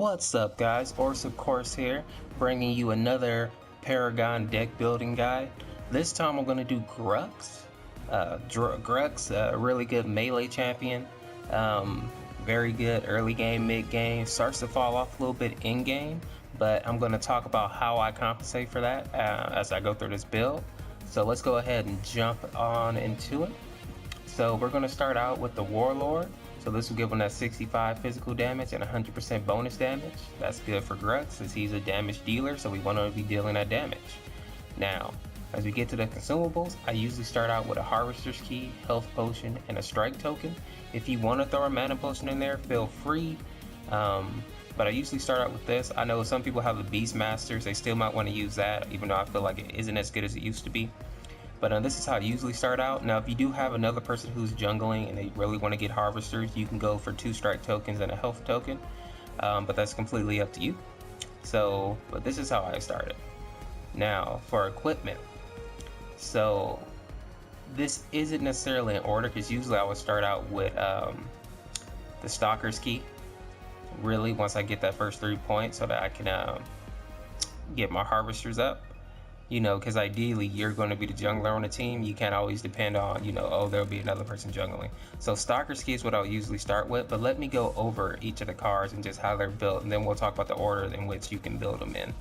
What's up guys, Orseofkorse here, bringing you another Paragon deck building guide. This time I'm going to do Grux. Grux, a really good melee champion, very good early game, mid game, starts to fall off a little bit in game, but I'm going to talk about how I compensate for that as I go through this build. So let's go ahead and jump on into it. So we're going to start out with the Warlord. So this will give him that 65 physical damage and 100% bonus damage. That's good for Grux since he's a damage dealer, so we want to be dealing that damage. Now, as we get to the consumables, I usually start out with a Harvester's Key, Health Potion, and a Strike Token. If you want to throw a Mana Potion in there, feel free. But I usually start out with this. I know some people have the Beastmasters, they still might want to use that, even though I feel like it isn't as good as it used to be. But this is how I usually start out. Now, if you do have another person who's jungling and they really want to get Harvesters, you can go for 2 Strike Tokens and a Health Token. But that's completely up to you. So, but this is how I started. Now, for equipment. So, this isn't necessarily in order because usually I would start out with the Stalker's Key. Really, once I get that first 3 points so that I can get my Harvesters up. You know, because ideally you're going to be the jungler on the team. You can't always depend on, you know, oh, there'll be another person jungling. So Stalker's Key is what I'll usually start with, but let me go over each of the cards and just how they're built, and then we'll talk about the order in which you can build them in.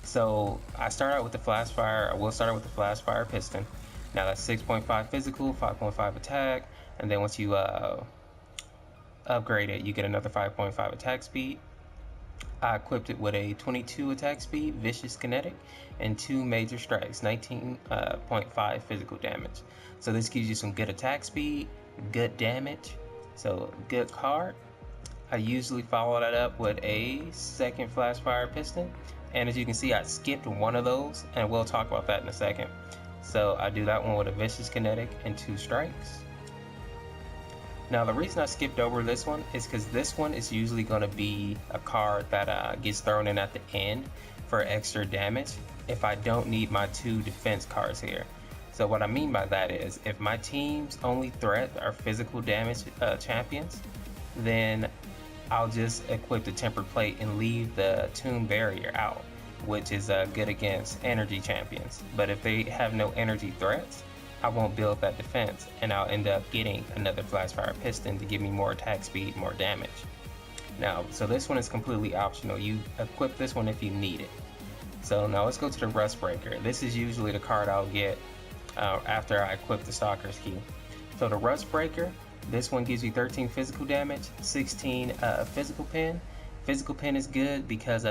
So I start out with the Flash Fire. I will start out with the Flash Fire Piston. Now that's 6.5 physical, 5.5 attack, and then once you upgrade it, you get another 5.5 attack speed. I equipped it with a 22 attack speed, vicious kinetic, and 2 major strikes, 19.5 physical damage. So this gives you some good attack speed, good damage, so good card. I usually follow that up with a second Flash Fire Piston, and as you can see I skipped one of those, and we'll talk about that in a second. So I do that one with a vicious kinetic and 2 strikes. Now the reason I skipped over this one is because this one is usually going to be a card that gets thrown in at the end for extra damage if I don't need my 2 defense cards here. So what I mean by that is if my team's only threat are physical damage champions, then I'll just equip the Tempered Plate and leave the Tomb Barrier out, which is good against energy champions. But if they have no energy threats, I won't build that defense, and I'll end up getting another Flash Fire Piston to give me more attack speed, more damage. Now, so this one is completely optional. You equip this one if you need it. So now let's go to the Rust Breaker. This is usually the card I'll get after I equip the Stalker's Key. So the Rust Breaker, this one gives you 13 physical damage, 16 physical pen. Physical pen is good because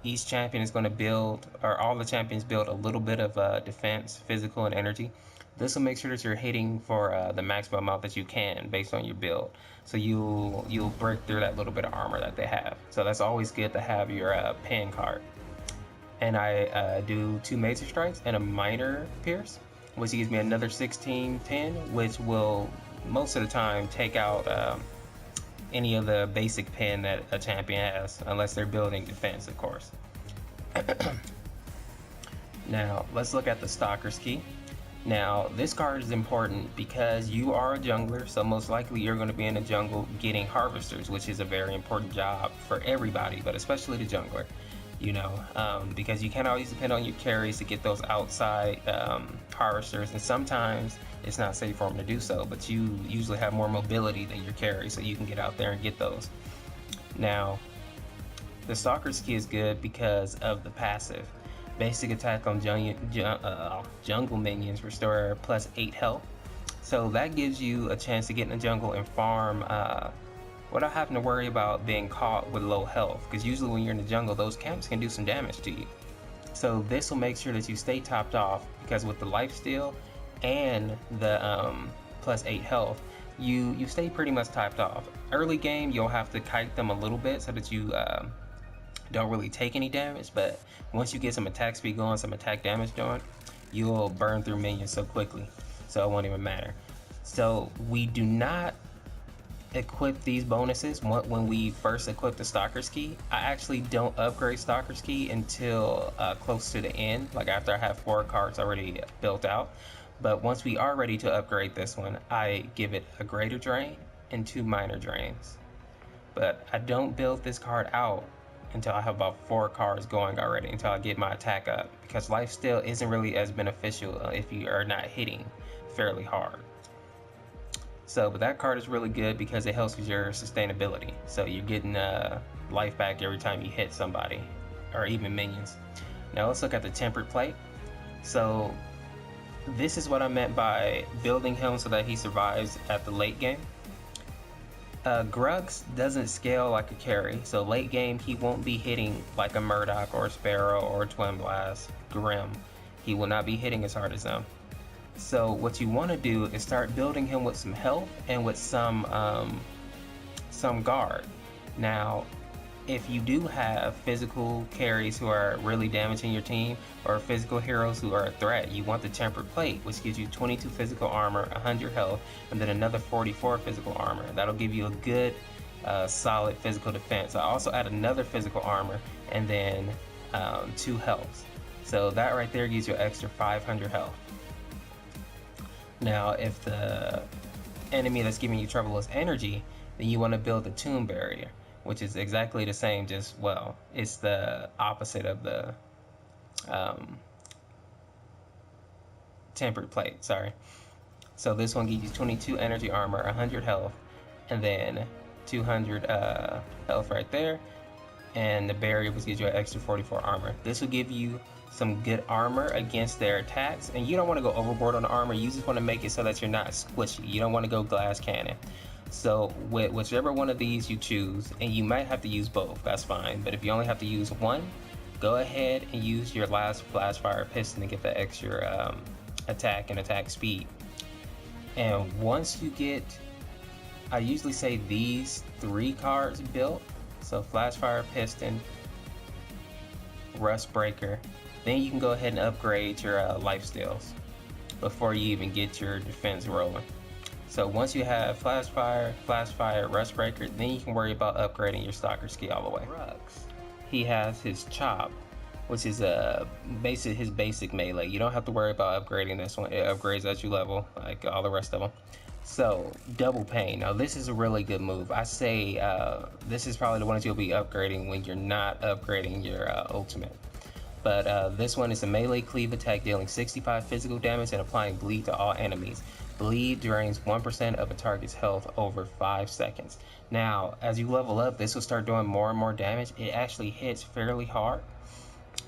each champion is going to build, or all the champions build a little bit of defense, physical, and energy. This will make sure that you're hitting for the maximum amount that you can based on your build. So you'll break through that little bit of armor that they have. So that's always good to have your pen card. And I do 2 major strikes and a minor pierce, which gives me another 16 pen, which will most of the time take out any of the basic pen that a champion has, unless they're building defense, of course. Now let's look at the Stalker's Key. Now this card is important because you are a jungler, so most likely you're going to be in the jungle getting Harvesters, which is a very important job for everybody, but especially the jungler, you know, because you can't always depend on your carries to get those outside Harvesters, and sometimes it's not safe for them to do so, but you usually have more mobility than your carry, so you can get out there and get those. Now the Stalker's Key is good because of the passive. Basic attack on jungle minions restore plus 8 health. So that gives you a chance to get in the jungle and farm without having to worry about being caught with low health, because usually when you're in the jungle those camps can do some damage to you. So this will make sure that you stay topped off, because with the lifesteal and the plus 8 health, you stay pretty much topped off. Early game you'll have to kite them a little bit so that you don't really take any damage, but once you get some attack speed going, some attack damage going, you'll burn through minions so quickly, so it won't even matter. So we do not equip these bonuses when we first equip the Stalker's Key. I actually don't upgrade Stalker's Key until close to the end, like after I have 4 cards already built out. But once we are ready to upgrade this one, I give it a greater drain and 2 minor drains. But I don't build this card out until I have about 4 cards going already, until I get my attack up, because lifesteal isn't really as beneficial if you are not hitting fairly hard. So, but that card is really good because it helps with your sustainability. So you're getting life back every time you hit somebody, or even minions. Now let's look at the tempered plate. So this is what I meant by building him so that he survives at the late game. Grux doesn't scale like a carry, so late game he won't be hitting like a Murdoch or a Sparrow or a Twin Blast, Grim. He will not be hitting as hard as them. So what you want to do is start building him with some health and with some guard. Now, if you do have physical carries who are really damaging your team, or physical heroes who are a threat, you want the tempered plate, which gives you 22 physical armor, 100 health, and then another 44 physical armor. That'll give you a good solid physical defense. I also add another physical armor and then 2 health. So that right there gives you an extra 500 health. Now if the enemy that's giving you trouble is energy, then you want to build the tomb barrier, which is exactly the same, just, well, it's the opposite of the tempered plate, sorry. So this one gives you 22 energy armor, 100 health, and then 200 health right there, and the barrier which gives you an extra 44 armor. This will give you some good armor against their attacks, and you don't want to go overboard on the armor. You just want to make it so that you're not squishy. You don't want to go glass cannon. So with whichever one of these you choose, and you might have to use both, that's fine, but if you only have to use one, go ahead and use your last flash fire piston to get the extra attack and attack speed. And once you get, I usually say these 3 cards built, so flash fire piston, rust breaker, then you can go ahead and upgrade your life steals before you even get your defense rolling. So once you have flash fire, rust breaker, then you can worry about upgrading your stalker ski all the way. Grux, he has his chop, which is his basic melee. You don't have to worry about upgrading this one. It upgrades as you level, like all the rest of them. So double pain. Now this is a really good move. I say this is probably the one that you'll be upgrading when you're not upgrading your ultimate. But this one is a melee cleave attack dealing 65 physical damage and applying bleed to all enemies. Bleed drains 1% of a target's health over 5 seconds. Now, as you level up, this will start doing more and more damage. It actually hits fairly hard.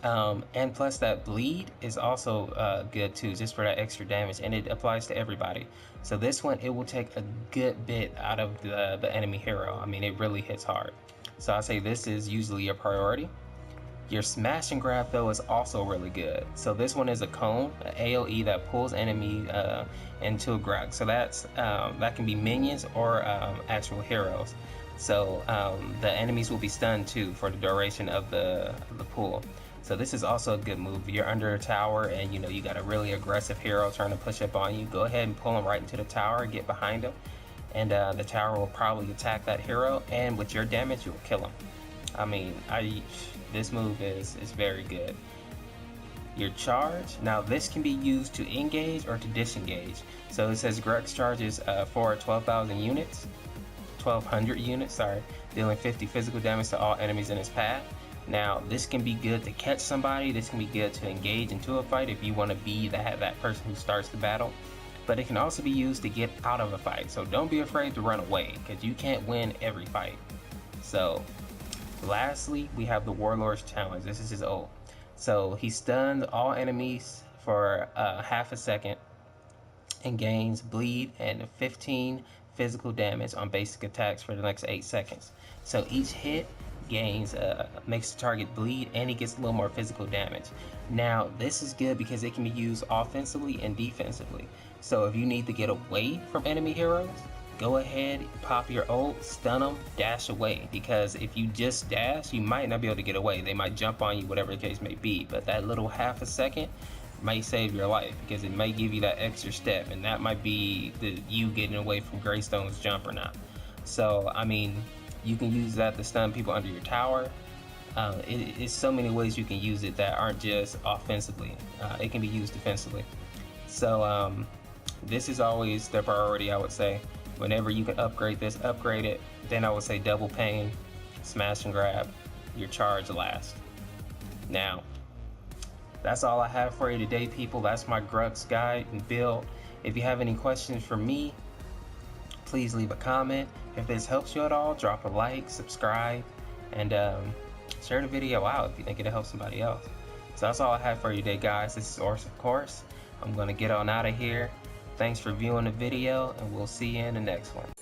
And plus that bleed is also good too, just for that extra damage, and it applies to everybody. So this one, it will take a good bit out of the enemy hero. I mean, it really hits hard. So I say this is usually your priority. Your smash and grab though is also really good. So this one is a cone, an AoE that pulls enemy into a grab. So that's that can be minions or actual heroes. So the enemies will be stunned too for the duration of the pull. So this is also a good move. You're under a tower and you know you got a really aggressive hero trying to push up on you. Go ahead and pull him right into the tower, get behind him, and the tower will probably attack that hero, and with your damage you'll kill him. I mean, this move is very good. Your charge, now this can be used to engage or to disengage. So it says Grux charges for 12,000 units, 1,200 units, sorry, dealing 50 physical damage to all enemies in its path. Now this can be good to catch somebody, this can be good to engage into a fight if you want to be that person who starts the battle, but it can also be used to get out of a fight. So don't be afraid to run away, because you can't win every fight. So lastly, we have the Warlord's Challenge. This is his ult. So he stuns all enemies for half a second and gains bleed and 15 physical damage on basic attacks for the next 8 seconds. So each hit gains makes the target bleed, and he gets a little more physical damage. Now this is good because it can be used offensively and defensively. So if you need to get away from enemy heroes, go ahead, pop your ult, stun them, dash away, because if you just dash, you might not be able to get away. They might jump on you, whatever the case may be, but that little half a second might save your life, because it might give you that extra step, and that might be you getting away from Greystone's jump or not. So I mean, you can use that to stun people under your tower. It's so many ways you can use it that aren't just offensively. It can be used defensively. So this is always the priority, I would say. Whenever you can upgrade this, upgrade it. Then I would say double pain, smash and grab, your charge lasts. Now, that's all I have for you today, people. That's my Grux guide and build. If you have any questions for me, please leave a comment. If this helps you at all, drop a like, subscribe, and share the video out if you think it'll help somebody else. So that's all I have for you today, guys. This is Orseofkorse. I'm going to get on out of here. Thanks for viewing the video, and we'll see you in the next one.